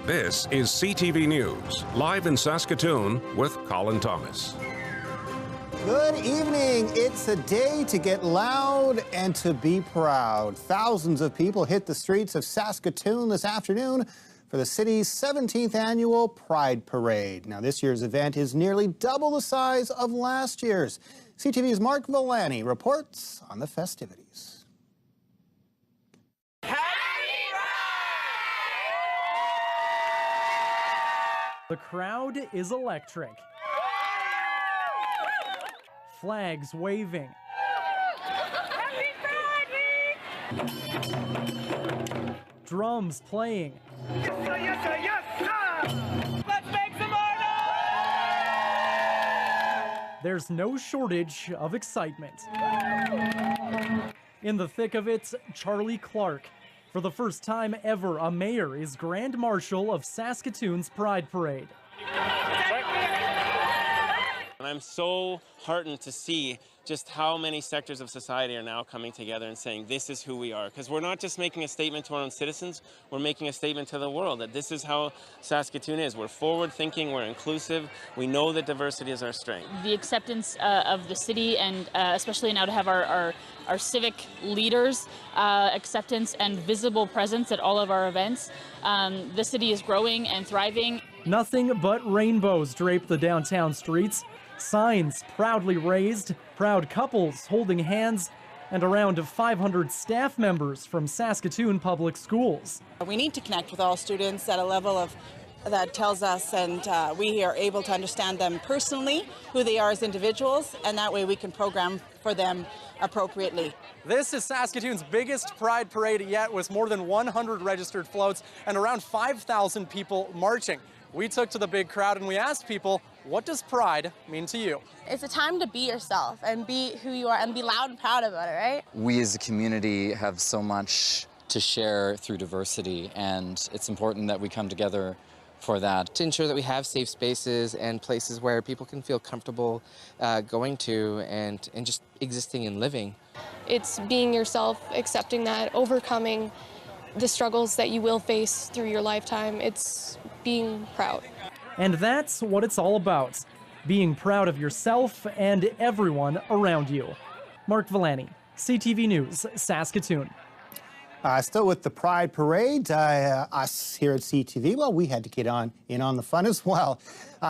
This is CTV News, live in Saskatoon with Colin Thomas. Good evening. It's a day to get loud and to be proud. Thousands of people hit the streets of Saskatoon this afternoon for the city's 17th annual Pride Parade. Now, this year's event is nearly double the size of last year's. CTV's Mark Villani reports on the festivities. The crowd is electric. Flags waving. Drums playing. Yes, sir, yes, sir, yes, sir. Let's make some more noise! There's no shortage of excitement. In the thick of it, Charlie Clark. For the first time ever, a mayor is Grand Marshal of Saskatoon's Pride Parade. And I'm so heartened to see just how many sectors of society are now coming together and saying this is who we are. Because we're not just making a statement to our own citizens, we're making a statement to the world that this is how Saskatoon is. We're forward-thinking, we're inclusive, we know that diversity is our strength. The acceptance of the city, and especially now to have our civic leaders' acceptance and visible presence at all of our events. The city is growing and thriving. Nothing but rainbows drape the downtown streets. Signs proudly raised, proud couples holding hands, and around 500 staff members from Saskatoon Public Schools. We need to connect with all students at a level of that tells us, and we are able to understand them personally, who they are as individuals, and that way we can program for them appropriately. This is Saskatoon's biggest Pride Parade yet, with more than 100 registered floats and around 5,000 people marching. We took to the big crowd and we asked people, what does pride mean to you? It's a time to be yourself and be who you are and be loud and proud about it, right? We as a community have so much to share through diversity, and it's important that we come together for that. To ensure that we have safe spaces and places where people can feel comfortable going to and just existing and living. It's being yourself, accepting that, overcoming the struggles that you will face through your lifetime. It's being proud. And that's what it's all about, being proud of yourself and everyone around you. Mark Villani, CTV News, Saskatoon. Still with the Pride Parade, us here at CTV, well, we had to get in on the fun as well.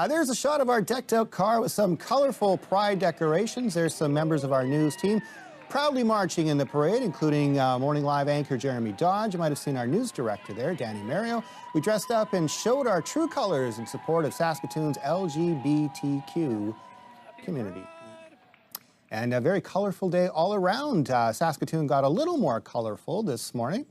There's a shot of our decked out car with some colorful Pride decorations. There's some members of our news team proudly marching in the parade, including Morning Live anchor Jeremy Dodge. You might have seen our news director there, Danny Mario. We dressed up and showed our true colors in support of Saskatoon's LGBTQ community. And a very colorful day all around. Saskatoon got a little more colorful this morning.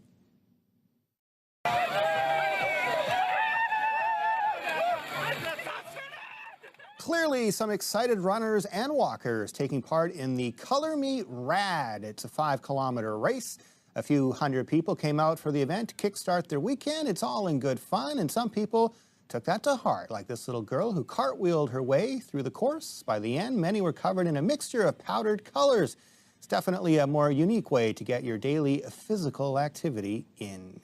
Clearly, some excited runners and walkers taking part in the Color Me Rad. It's a 5-kilometer race. A few hundred people came out for the event to kickstart their weekend. It's all in good fun, and some people took that to heart, like this little girl who cartwheeled her way through the course. By the end, many were covered in a mixture of powdered colors. It's definitely a more unique way to get your daily physical activity in.